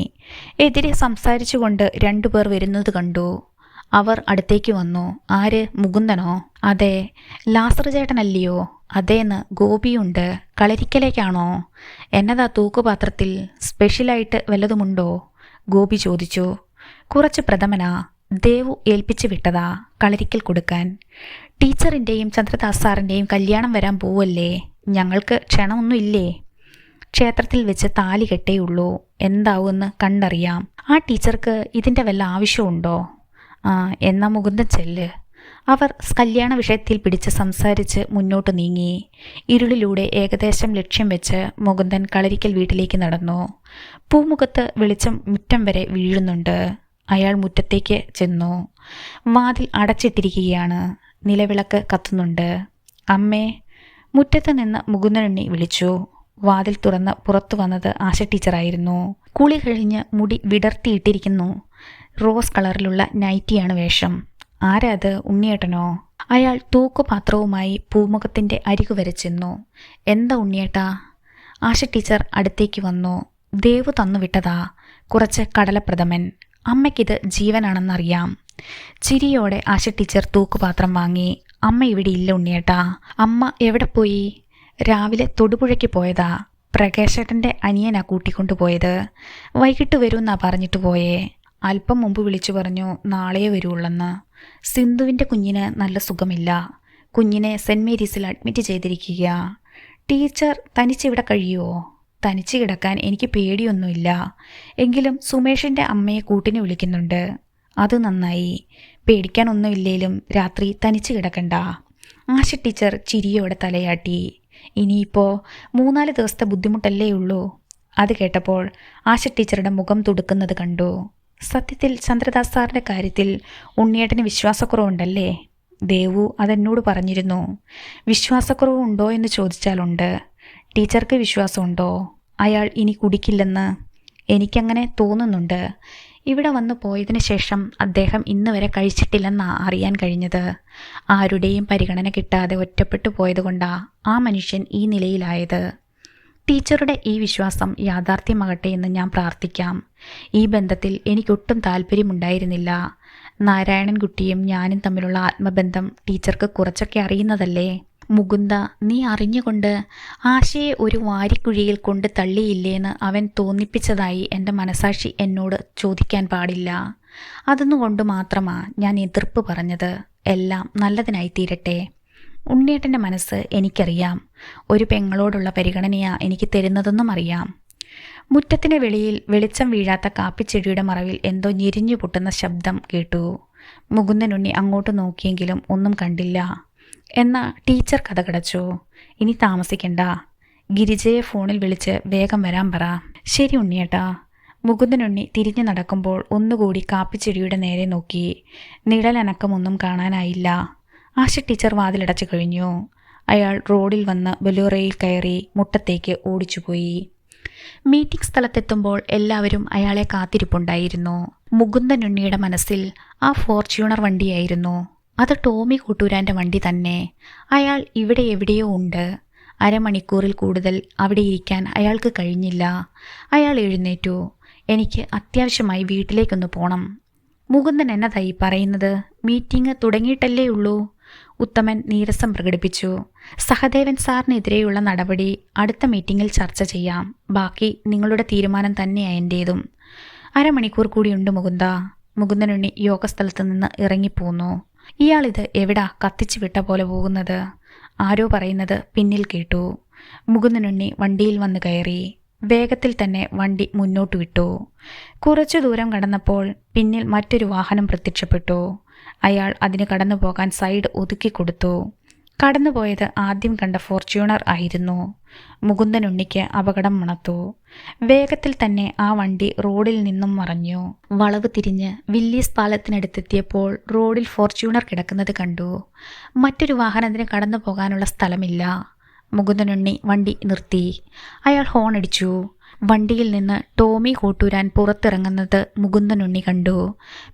എതിരെ സംസാരിച്ചുകൊണ്ട് 2 പേർ വരുന്നത് കണ്ടു. അവർ അടുത്തേക്ക് വന്നു. ആര്? മുകുന്ദനോ? അതെ. ലാസർ ചേട്ടനല്ലയോ? അതേന്ന്. ഗോപിയുണ്ട്. കളരിക്കലേക്കാണോ? എന്നതാ തൂക്കുപാത്രത്തിൽ? സ്പെഷ്യലായിട്ട് വല്ലതുമുണ്ടോ? ഗോപി ചോദിച്ചു. കുറച്ച് പ്രഥമനാ. ദേവു ഏൽപ്പിച്ചു വിട്ടതാ കളരിക്കൽ കൊടുക്കാൻ. ടീച്ചറിൻ്റെയും ചന്ദ്രദാസ് സാറിൻ്റെയും കല്യാണം വരാൻ പോവല്ലേ? ഞങ്ങൾക്ക് ക്ഷണമൊന്നും ഇല്ലേ? ക്ഷേത്രത്തിൽ വെച്ച് താലി കെട്ടേയുള്ളൂ. എന്താവുമെന്ന് കണ്ടറിയാം. ആ ടീച്ചർക്ക് ഇതിൻ്റെ വല്ല ആവശ്യമുണ്ടോ? എന്നാ മുകുന്ദൻ ചെല്ല്. അവർ കല്യാണ വിഷയത്തിൽ പിടിച്ച് സംസാരിച്ച് മുന്നോട്ട് നീങ്ങി. ഇരുളിലൂടെ ഏകദേശം ലക്ഷ്യം വെച്ച് മുകുന്ദൻ കളരിക്കൽ വീട്ടിലേക്ക് നടന്നു. പൂമുഖത്ത് വെളിച്ചം മുറ്റം വരെ വീഴുന്നുണ്ട്. അയാൾ മുറ്റത്തേക്ക് ചെന്നു. വാതിൽ അടച്ചിട്ടിരിക്കുകയാണ്. നിലവിളക്ക് കത്തുന്നുണ്ട്. അമ്മേ. മുറ്റത്ത് നിന്ന് മുകുന്ദനുണ്ണി വിളിച്ചു. വാതിൽ തുറന്ന് പുറത്തു വന്നത് ആശ ടീച്ചറായിരുന്നു. കുളി കഴിഞ്ഞ് മുടി വിടർത്തിയിട്ടിരിക്കുന്നു. റോസ് കളറിലുള്ള നൈറ്റിയാണ് വേഷം. ആരാ അത്? ഉണ്ണിയേട്ടനോ? അയാൾ തൂക്കുപാത്രവുമായി പൂമുഖത്തിൻ്റെ അരികു വരെ ചെന്നു. എന്താ ഉണ്ണിയേട്ടാ? ആശ ടീച്ചർ അടുത്തേക്ക് വന്നു. ദേവു തന്നുവിട്ടതാ കുറച്ച് കടലപ്രഥമൻ. അമ്മയ്ക്കിത് ജീവനാണെന്നറിയാം. ചിരിയോടെ ആശ ടീച്ചർ തൂക്കുപാത്രം വാങ്ങി. അമ്മ ഇവിടെ ഇല്ല ഉണ്ണിയേട്ടാ. അമ്മ എവിടെ പോയി? രാവിലെ തൊടുപുഴയ്ക്ക് പോയതാ. പ്രകാശേട്ടൻ്റെ അനിയനാ കൂട്ടിക്കൊണ്ടുപോയത്. വൈകിട്ട് വരുമെന്നാ പറഞ്ഞിട്ട് പോയേ. അല്പം മുമ്പ് വിളിച്ചു പറഞ്ഞു നാളെ വരുവുള്ളെന്ന്. സിന്ധുവിൻ്റെ കുഞ്ഞിന് നല്ല സുഖമില്ല. കുഞ്ഞിനെ സെൻറ് മേരീസിൽ അഡ്മിറ്റ് ചെയ്തിരിക്കുക. ടീച്ചർ തനിച്ചിവിടെ കഴിയുമോ? തനിച്ച് കിടക്കാൻ എനിക്ക് പേടിയൊന്നുമില്ല. എങ്കിലും സുമേഷിൻ്റെ അമ്മയെ കൂട്ടിന് വിളിക്കുന്നുണ്ട്. അത് നന്നായി. പേടിക്കാനൊന്നുമില്ലേലും രാത്രി തനിച്ച് കിടക്കണ്ട. ആശ ടീച്ചർ ചിരിയോടെ തലയാട്ടി. ഇനിയിപ്പോൾ 3-4 ദിവസത്തെ ബുദ്ധിമുട്ടല്ലേ ഉള്ളൂ. അത് കേട്ടപ്പോൾ ആശ ടീച്ചറുടെ മുഖം തുടുക്കുന്നത് കണ്ടു. സത്യത്തിൽ ചന്ദ്രദാസ് സാറിൻ്റെ കാര്യത്തിൽ ഉണ്ണിയേട്ടന് വിശ്വാസക്കുറവുണ്ടല്ലേ? ദേവു അതെന്നോട് പറഞ്ഞിരുന്നു. വിശ്വാസക്കുറവുണ്ടോ എന്ന് ചോദിച്ചാലുണ്ട്. ടീച്ചർക്ക് വിശ്വാസമുണ്ടോ അയാൾ ഇനി കുടിക്കില്ലെന്ന്? എനിക്കങ്ങനെ തോന്നുന്നുണ്ട്. ഇവിടെ വന്നു പോയതിനു ശേഷം അദ്ദേഹം ഇന്ന് വരെ കഴിച്ചിട്ടില്ലെന്നാണ് അറിയാൻ കഴിഞ്ഞത്. ആരുടെയും പരിഗണന കിട്ടാതെ ഒറ്റപ്പെട്ടു പോയതുകൊണ്ടാ ആ മനുഷ്യൻ ഈ നിലയിലായത്. ടീച്ചറുടെ ഈ വിശ്വാസം യാഥാർത്ഥ്യമാകട്ടെ എന്ന് ഞാൻ പ്രാർത്ഥിക്കാം. ഈ ബന്ധത്തിൽ എനിക്കൊട്ടും താല്പര്യമുണ്ടായിരുന്നില്ല. നാരായണൻകുട്ടിയും ഞാനും തമ്മിലുള്ള ആത്മബന്ധം ടീച്ചർക്ക് കുറച്ചൊക്കെ അറിയുന്നതല്ലേ? മുകുന്ദ, നീ അറിഞ്ഞുകൊണ്ട് ആശയെ ഒരു വാരിക്കുഴിയിൽ കൊണ്ട് തള്ളിയില്ലേന്ന് അവൻ തോന്നിപ്പിച്ചതായി എൻ്റെ മനസാക്ഷി എന്നോട് ചോദിക്കാൻ പാടില്ല. അതൊന്നുകൊണ്ട് മാത്രമാ ഞാൻ എതിർപ്പ് പറഞ്ഞത്. എല്ലാം നല്ലതിനായി തീരട്ടെ. ഉണ്ണിയേട്ടൻ്റെ മനസ്സ് എനിക്കറിയാം. ഒരു പെങ്ങളോടുള്ള പരിഗണനയാ എനിക്ക് തരുന്നതെന്നും അറിയാം. മുറ്റത്തിന് വെളിയിൽ വെളിച്ചം വീഴാത്ത കാപ്പിച്ചെടിയുടെ മറവിൽ എന്തോ ഞെരിഞ്ഞു പൊട്ടുന്ന ശബ്ദം കേട്ടു. മുകുന്ദനുണ്ണി അങ്ങോട്ട് നോക്കിയെങ്കിലും ഒന്നും കണ്ടില്ല. എന്നാ ടീച്ചർ കഥകടച്ചു. ഇനി താമസിക്കണ്ട. ഗിരിജയെ ഫോണിൽ വിളിച്ച് വേഗം വരാൻ പറ. ശരി ഉണ്ണിയേട്ടാ. മുകുന്ദനുണ്ണി തിരിഞ്ഞു നടക്കുമ്പോൾ ഒന്നുകൂടി കാപ്പിച്ചെടിയുടെ നേരെ നോക്കി. നിഴലനക്കമൊന്നും കാണാനായില്ല. ആശ ടീച്ചർ വാതിലടച്ചു കഴിഞ്ഞു. അയാൾ റോഡിൽ വന്ന് ബൊലേറോയിൽ കയറി മുറ്റത്തേക്ക് ഓടിച്ചുപോയി. മീറ്റിംഗ് സ്ഥലത്തെത്തുമ്പോൾ എല്ലാവരും അയാളെ കാത്തിരിപ്പുണ്ടായിരുന്നു. മുകുന്ദനുണ്ണിയുടെ മനസ്സിൽ ആ ഫോർച്യൂണർ വണ്ടിയായിരുന്നു. അത് ടോമി കൂട്ടൂരാൻ്റെ വണ്ടി തന്നെ. അയാൾ ഇവിടെ എവിടെയോ ഉണ്ട്. അരമണിക്കൂറിൽ കൂടുതൽ അവിടെ ഇരിക്കാൻ അയാൾക്ക് കഴിഞ്ഞില്ല. അയാൾ എഴുന്നേറ്റു. എനിക്ക് അത്യാവശ്യമായി വീട്ടിലേക്കൊന്ന് പോകണം. മുകുന്ദൻ എന്നതായി പറയുന്നത്? മീറ്റിംഗ് തുടങ്ങിയിട്ടല്ലേ ഉള്ളൂ. ഉത്തമൻ നീരസം പ്രകടിപ്പിച്ചു. സഹദേവൻ സാറിനെതിരെയുള്ള നടപടി അടുത്ത മീറ്റിംഗിൽ ചർച്ച ചെയ്യാം. ബാക്കി നിങ്ങളുടെ തീരുമാനം തന്നെയാ എൻ്റേതും. അരമണിക്കൂർ കൂടിയുണ്ട് മുകുന്ദ. മുകുന്ദനുണ്ണി യോഗസ്ഥലത്ത് നിന്ന് ഇറങ്ങിപ്പോന്നു. ഇയാളിത് എവിടാ കത്തിച്ചു വിട്ട പോലെ പോകുന്നത്? ആരോ പറയുന്നത് പിന്നിൽ കേട്ടു. മുകുന്ദനുണ്ണി വണ്ടിയിൽ വന്ന് കയറി. വേഗത്തിൽ തന്നെ വണ്ടി മുന്നോട്ട് വിട്ടു. കുറച്ചു ദൂരം കടന്നപ്പോൾ പിന്നിൽ മറ്റൊരു വാഹനം പ്രത്യക്ഷപ്പെട്ടു. അയാൾ അതിന് കടന്നു പോകാൻ സൈഡ് ഒതുക്കിക്കൊടുത്തു. കടന്നുപോയത് ആദ്യം കണ്ട ഫോർച്യൂണർ ആയിരുന്നു. മുകുന്ദനുണ്ണിക്ക് അപകടം മണത്തു. വേഗത്തിൽ തന്നെ ആ വണ്ടി റോഡിൽ നിന്നും മറഞ്ഞു. വളവ് തിരിഞ്ഞ് വില്ലീസ് പാലത്തിനടുത്തെത്തിയപ്പോൾ റോഡിൽ ഫോർച്യൂണർ കിടക്കുന്നത് കണ്ടു. മറ്റൊരു വാഹനത്തിന് കടന്നു പോകാനുള്ള സ്ഥലമില്ല. മുകുന്ദനുണ്ണി വണ്ടി നിർത്തി. അയാൾ ഹോണടിച്ചു. വണ്ടിയിൽ നിന്ന് ടോമി കോട്ടൂരാൻ പുറത്തിറങ്ങുന്നത് മുകുന്ദനുണ്ണി കണ്ടു.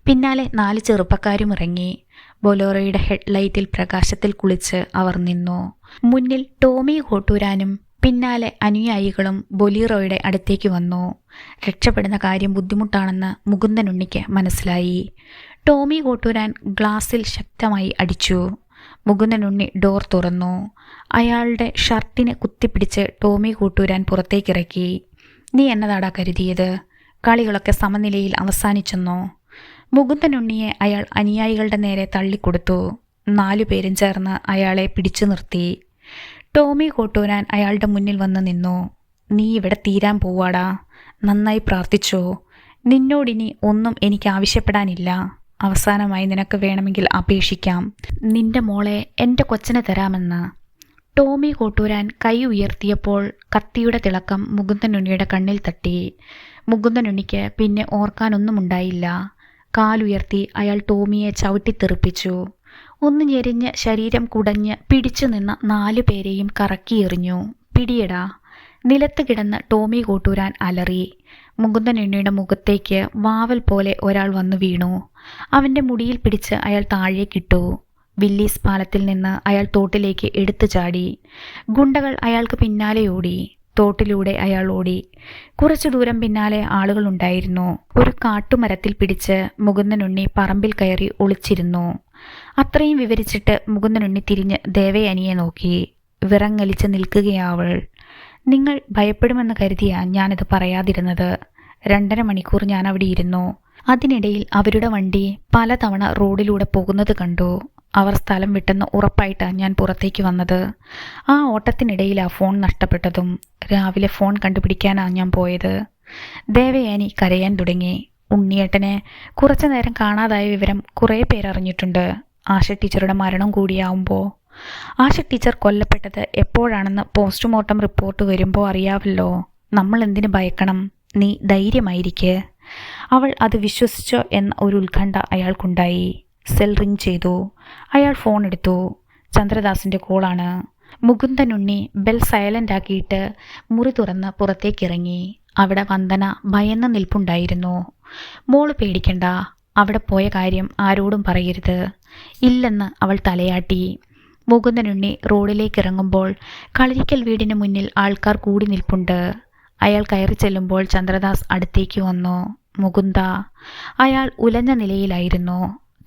പിന്നാലെ 4 ചെറുപ്പക്കാരും ഇറങ്ങി. ബൊലോറോയുടെ ഹെഡ്ലൈറ്റിൽ പ്രകാശത്തിൽ കുളിച്ച് അവർ നിന്നു. മുന്നിൽ ടോമി കോട്ടൂരാനും പിന്നാലെ അനുയായികളും ബൊലീറോയുടെ അടുത്തേക്ക് വന്നു. രക്ഷപ്പെടുന്ന കാര്യം ബുദ്ധിമുട്ടാണെന്ന് മുകുന്ദനുണ്ണിക്ക് മനസ്സിലായി. ടോമി കോട്ടൂരാൻ ഗ്ലാസിൽ ശക്തമായി അടിച്ചു. മുകുന്ദനുണ്ണി ഡോർ തുറന്നു. അയാളുടെ ഷർട്ടിന് കുത്തിപ്പിടിച്ച് ടോമി കോട്ടൂരാൻ പുറത്തേക്കിറക്കി. നീ എന്നതാടാ കരുതിയത്? കളികളൊക്കെ സമനിലയിൽ അവസാനിച്ചെന്നോ? മുകുന്ദനുണ്ണിയെ അയാൾ അനുയായികളുടെ നേരെ തള്ളിക്കൊടുത്തു. 4 പേരും ചേർന്ന് അയാളെ പിടിച്ചു നിർത്തി. ടോമി കോട്ടൂരാൻ അയാളുടെ മുന്നിൽ വന്ന് നിന്നു. നീ ഇവിടെ തീരാൻ പോവാടാ. നന്നായി പ്രാർത്ഥിച്ചോ. നിന്നോടിനി ഒന്നും എനിക്ക് ആവശ്യപ്പെടാനില്ല. അവസാനമായി നിനക്ക് വേണമെങ്കിൽ അപേക്ഷിക്കാം. നിന്റെ മോളെ എൻ്റെ കൊച്ചന് തരാമെന്ന്. ടോമി കോട്ടൂരാൻ കൈ ഉയർത്തിയപ്പോൾ കത്തിയുടെ തിളക്കം മുകുന്ദനുണ്ണിയുടെ കണ്ണിൽ തട്ടി. മുകുന്ദനുണ്ണിക്ക് പിന്നെ ഓർക്കാനൊന്നുമുണ്ടായില്ല. കാലുയർത്തി അയാൾ ടോമിയെ ചവിട്ടിത്തെറിപ്പിച്ചു. ഒന്ന് ഞെരിഞ്ഞ് ശരീരം കുടഞ്ഞ് പിടിച്ചു നിന്ന 4 പേരെയും കറക്കിയെറിഞ്ഞു. പിടിയടാ. നിലത്ത് കിടന്ന് ടോമി കോട്ടൂരാൻ അലറി. മുകുന്ദനുണ്ണിയുടെ മുഖത്തേക്ക് വാവൽ പോലെ ഒരാൾ വന്നു വീണു. അവൻ്റെ മുടിയിൽ പിടിച്ച് അയാൾ താഴേക്കിട്ടു. വില്ലീസ് പാലത്തിൽ നിന്ന് അയാൾ തോട്ടിലേക്ക് എടുത്തു ചാടി. ഗുണ്ടകൾ അയാൾക്ക് പിന്നാലെ ഓടി. തോട്ടിലൂടെ അയാൾ ഓടി. കുറച്ചു ദൂരം പിന്നാലെ ആളുകളുണ്ടായിരുന്നു. ഒരു കാട്ടുമരത്തിൽ പിടിച്ച് മുകുന്ദനുണ്ണി പറമ്പിൽ കയറി ഒളിച്ചിരുന്നു. അത്രയും വിവരിച്ചിട്ട് മുകുന്ദനുണ്ണി തിരിഞ്ഞ് ദേവയാനിയെ നോക്കി. വിറങ്ങലിച്ച് നിൽക്കുകയാവൾ. നിങ്ങൾ ഭയപ്പെടുമെന്ന് കരുതിയാ ഞാനിത് പറയാതിരുന്നത്. 2.5 മണിക്കൂർ ഞാൻ അവിടെ ഇരുന്നു. അതിനിടയിൽ അവരുടെ വണ്ടി പലതവണ റോഡിലൂടെ പോകുന്നത് കണ്ടു. അവർ സ്ഥലം വിട്ടെന്ന് ഉറപ്പായിട്ടാണ് ഞാൻ പുറത്തേക്ക് വന്നത്. ആ ഓട്ടത്തിനിടയിലാ ഫോൺ നഷ്ടപ്പെട്ടതും. രാവിലെ ഫോൺ കണ്ടുപിടിക്കാനാണ് ഞാൻ പോയത്. ദേവയാനി കരയാൻ തുടങ്ങി. ഉണ്ണിയേട്ടനെ കുറച്ചു നേരം കാണാതായ വിവരം കുറേ പേരറിഞ്ഞിട്ടുണ്ട്. ആശ ടീച്ചറുടെ മരണം കൂടിയാവുമ്പോൾ. ആശ ടീച്ചർ കൊല്ലപ്പെട്ടത് എപ്പോഴാണെന്ന് പോസ്റ്റ്മോർട്ടം റിപ്പോർട്ട് വരുമ്പോൾ അറിയാമല്ലോ. നമ്മൾ എന്തിനു ഭയക്കണം? നീ ധൈര്യമായിരിക്കെ. അവൾ അത് വിശ്വസിച്ചോ എന്ന ഒരു ഉത്കണ്ഠ അയാൾക്കുണ്ടായി. സെൽ റിങ് ചെയ്തു. അയാൾ ഫോൺ എടുത്തു. ചന്ദ്രദാസിൻ്റെ കോളാണ്. മുകുന്ദനുണ്ണി ബെൽ സൈലൻ്റ് ആക്കിയിട്ട് മുറി തുറന്ന് പുറത്തേക്കിറങ്ങി. അവിടെ വന്ദന ഭയന്ന് നിൽപ്പുണ്ടായിരുന്നു. മോള് പേടിക്കണ്ട. അവിടെ പോയ കാര്യം ആരോടും പറയരുത്. ഇല്ലെന്ന് അവൾ തലയാട്ടി. മുകുന്ദനുണ്ണി റോഡിലേക്ക് ഇറങ്ങുമ്പോൾ കളരിക്കൽ വീടിന് മുന്നിൽ ആൾക്കാർ കൂടി നിൽപ്പുണ്ട്. അയാൾ കയറി ചെല്ലുമ്പോൾ ചന്ദ്രദാസ് അടുത്തേക്ക് വന്നു. മുകുന്ദ. അയാൾ ഉലഞ്ഞ നിലയിലായിരുന്നു.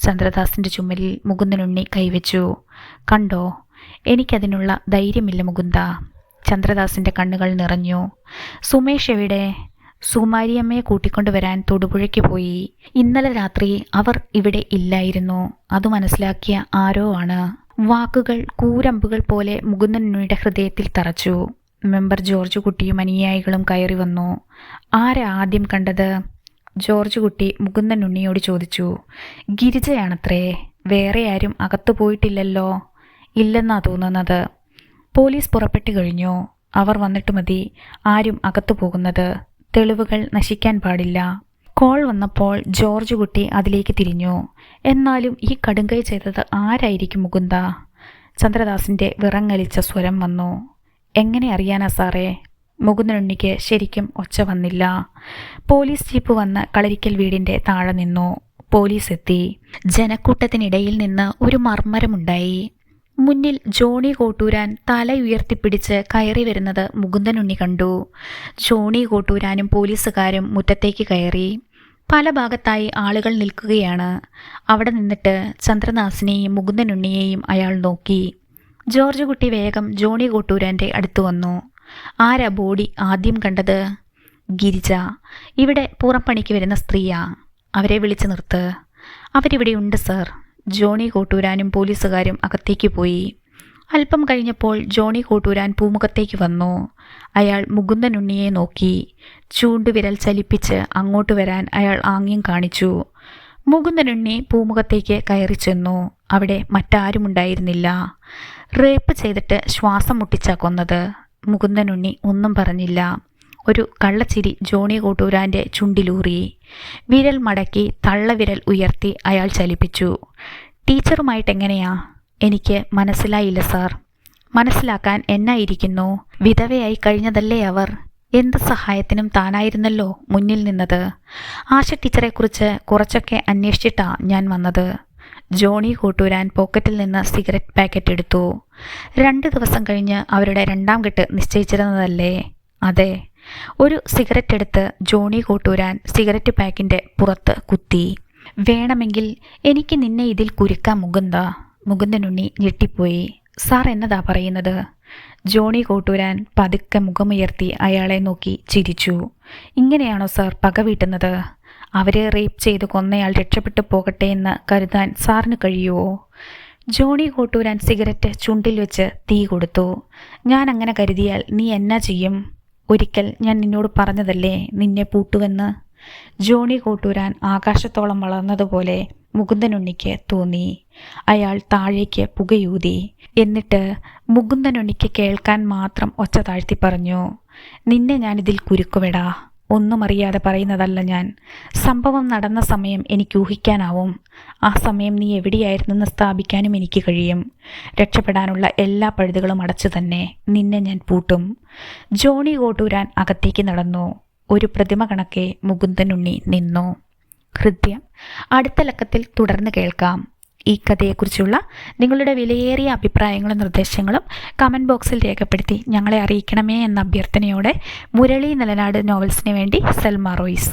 ചന്ദ്രദാസിൻ്റെ ചുമലിൽ മുകുന്ദനുണ്ണി കൈവച്ചു. കണ്ടോ, എനിക്കതിനുള്ള ധൈര്യമില്ല മുകുന്ദ. ചന്ദ്രദാസിൻ്റെ കണ്ണുകൾ നിറഞ്ഞു. സുമേഷ് എവിടെ? സുമാരിയമ്മയെ കൂട്ടിക്കൊണ്ടുവരാൻ തൊടുപുഴയ്ക്ക് പോയി. ഇന്നലെ രാത്രി അവർ ഇവിടെ ഇല്ലായിരുന്നു. അത് മനസ്സിലാക്കിയ ആരോ ആണ്. വാക്കുകൾ കൂരമ്പുകൾ പോലെ മുകുന്ദനുണ്ണിയുടെ ഹൃദയത്തിൽ തറച്ചു. മെമ്പർ ജോർജ് കുട്ടിയും അനുയായികളും കയറി വന്നു. ആരാ ആദ്യം കണ്ടത്? ജോർജ് കുട്ടി മുകുന്ദനുണ്ണിയോട് ചോദിച്ചു. ഗിരിജയാണത്രേ. വേറെ ആരും അകത്തു പോയിട്ടില്ലല്ലോ? ഇല്ലെന്നാ തോന്നുന്നത്. പോലീസ് പുറപ്പെട്ടു കഴിഞ്ഞു. അവർ വന്നിട്ട് മതി ആരും അകത്തു പോകുന്നത്. തെളിവുകൾ നശിക്കാൻ പാടില്ല. കോൾ വന്നപ്പോൾ ജോർജ് കുട്ടി അതിലേക്ക് തിരിഞ്ഞു. എന്നാലും ഈ കടുങ്കൈ ചെയ്തത് ആരായിരിക്കും മുകുന്ദ? ചന്ദ്രദാസിൻ്റെ വിറങ്ങലിച്ച സ്വരം വന്നു. എങ്ങനെ അറിയാനാ സാറേ? മുകുന്ദനുണ്ണിക്ക് ശരിക്കും ഒച്ച വന്നില്ല. പോലീസ് ജീപ്പ് വന്ന് കളരിക്കൽ വീടിൻ്റെ താഴെ നിന്നു. പോലീസ് എത്തി. ജനക്കൂട്ടത്തിനിടയിൽ നിന്ന് ഒരു മർമ്മരമുണ്ടായി. മുന്നിൽ ജോണി കോട്ടൂരാൻ തല ഉയർത്തിപ്പിടിച്ച് കയറി വരുന്നത് മുകുന്ദനുണ്ണി കണ്ടു. ജോണി കോട്ടൂരാനും പോലീസുകാരും മുറ്റത്തേക്ക് കയറി. പല ഭാഗത്തായി ആളുകൾ നിൽക്കുകയാണ്. അവിടെ നിന്നിട്ട് ചന്ദ്രദാസിനെയും മുകുന്ദനുണ്ണിയെയും അയാൾ നോക്കി. ജോർജ് കുട്ടി വേഗം ജോണി കോട്ടൂരാൻ്റെ അടുത്ത് വന്നു. ആരാ ബോഡി ആദ്യം കണ്ടത്? ഗിരിജ. ഇവിടെ പുറംപണിക്ക് വരുന്ന സ്ത്രീയാ. അവരെ വിളിച്ചു നിർത്ത്. അവരിവിടെയുണ്ട് സർ. ജോണി കോട്ടൂരാനും പോലീസുകാരും അകത്തേക്ക് പോയി. അല്പം കഴിഞ്ഞപ്പോൾ ജോണി കോട്ടൂരാൻ പൂമുഖത്തേക്ക് വന്നു. അയാൾ മുകുന്ദനുണ്ണിയെ നോക്കി. ചൂണ്ടുവിരൽ ചലിപ്പിച്ച് അങ്ങോട്ട് വരാൻ അയാൾ ആംഗ്യം കാണിച്ചു. മുകുന്ദനുണ്ണി പൂമുഖത്തേക്ക് കയറി ചെന്നു. അവിടെ മറ്റാരുമുണ്ടായിരുന്നില്ല. റേപ്പ് ചെയ്തിട്ട് ശ്വാസം മുട്ടിച്ചാ കൊന്നത്. മുകുന്ദനുണ്ണി ഒന്നും പറഞ്ഞില്ല. ഒരു കള്ളച്ചിരി ജോണി കോട്ടൂരാൻ്റെ ചുണ്ടിലൂറി. വിരൽ മടക്കി തള്ളവിരൽ ഉയർത്തി അയാൾ ചലിപ്പിച്ചു. ടീച്ചറുമായിട്ടെങ്ങനെയാ? എനിക്ക് മനസ്സിലായില്ല സാർ. മനസ്സിലാക്കാൻ എന്നായിരിക്കുന്നു? വിധവയായി കഴിഞ്ഞതല്ലേ അവർ. എന്ത് സഹായത്തിനും താനായിരുന്നല്ലോ മുന്നിൽ നിന്നത്. ആശ ടീച്ചറെക്കുറിച്ച് കുറച്ചൊക്കെ അന്വേഷിച്ചിട്ടാ ഞാൻ വന്നത്. ജോണി കോട്ടൂരാൻ പോക്കറ്റിൽ നിന്ന് സിഗരറ്റ് പാക്കറ്റ് എടുത്തു. 2 ദിവസം കഴിഞ്ഞ് അവരുടെ 2ാം കെട്ട് നിശ്ചയിച്ചിരുന്നതല്ലേ? അതെ. ഒരു സിഗരറ്റ് എടുത്ത് ജോണി കോട്ടൂരാൻ സിഗരറ്റ് പാക്കിൻ്റെ പുറത്ത് കുത്തി. വേണമെങ്കിൽ എനിക്ക് നിന്നെ ഇതിൽ കുരുക്കാം മുകുന്ദ. മുകുന്ദനുണ്ണി ഞെട്ടിപ്പോയി. സാർ എന്നതാ പറയുന്നത്? ജോണി കോട്ടൂരാൻ പതുക്കെ മുഖമുയർത്തി അയാളെ നോക്കി ചിരിച്ചു. ഇങ്ങനെയാണോ സാർ പക വീട്ടുന്നത്? അവരെ റേപ്പ് ചെയ്ത് കൊന്നയാൾ രക്ഷപ്പെട്ടു പോകട്ടെ എന്ന് കരുതാൻ സാറിന് കഴിയുമോ? ജോണി കോട്ടൂരാൻ സിഗരറ്റ് ചുണ്ടിൽ വെച്ച് തീ കൊടുത്തു. ഞാൻ അങ്ങനെ കരുതിയാൽ നീ എന്നാ ചെയ്യും? ഒരിക്കൽ ഞാൻ നിന്നോട് പറഞ്ഞതല്ലേ നിന്നെ പൂട്ടുവെന്ന്. ജോണി കോട്ടൂരാൻ ആകാശത്തോളം വളർന്നതുപോലെ മുകുന്ദനുണ്ണിക്ക് തോന്നി. അയാൾ താഴേക്ക് പുകയൂതി. എന്നിട്ട് മുകുന്ദനുണ്ണിക്ക് കേൾക്കാൻ മാത്രം ഒച്ച താഴ്ത്തി പറഞ്ഞു, നിന്നെ ഞാനിതിൽ കുരുക്കുവിടാ. ഒന്നും അറിയാതെ പറയുന്നതല്ല ഞാൻ. സംഭവം നടന്ന സമയം എനിക്ക് ഊഹിക്കാനാവും. ആ സമയം നീ എവിടെയായിരുന്നെന്ന് സ്ഥാപിക്കാനും എനിക്ക് കഴിയും. രക്ഷപ്പെടാനുള്ള എല്ലാ പഴുതുകളും അടച്ചു തന്നെ നിന്നെ ഞാൻ പൂട്ടും. ജോണി കോട്ടൂരാൻ അകത്തേക്ക് നടന്നു. ഒരു പ്രതിമ കണക്കെ മുകുന്ദനുണ്ണി നിന്നു. ഹൃദയം അടുത്ത ലക്കത്തിൽ തുടർന്ന് കേൾക്കാം. ഈ കഥയെക്കുറിച്ചുള്ള നിങ്ങളുടെ വിലയേറിയ അഭിപ്രായങ്ങളും നിർദ്ദേശങ്ങളും കമൻറ്റ് ബോക്സിൽ രേഖപ്പെടുത്തി ഞങ്ങളെ അറിയിക്കണമേ എന്ന അഭ്യർത്ഥനയോടെ മുരളി നിലനാട് നോവൽസിന് വേണ്ടി സൽമ റോയ്സ്.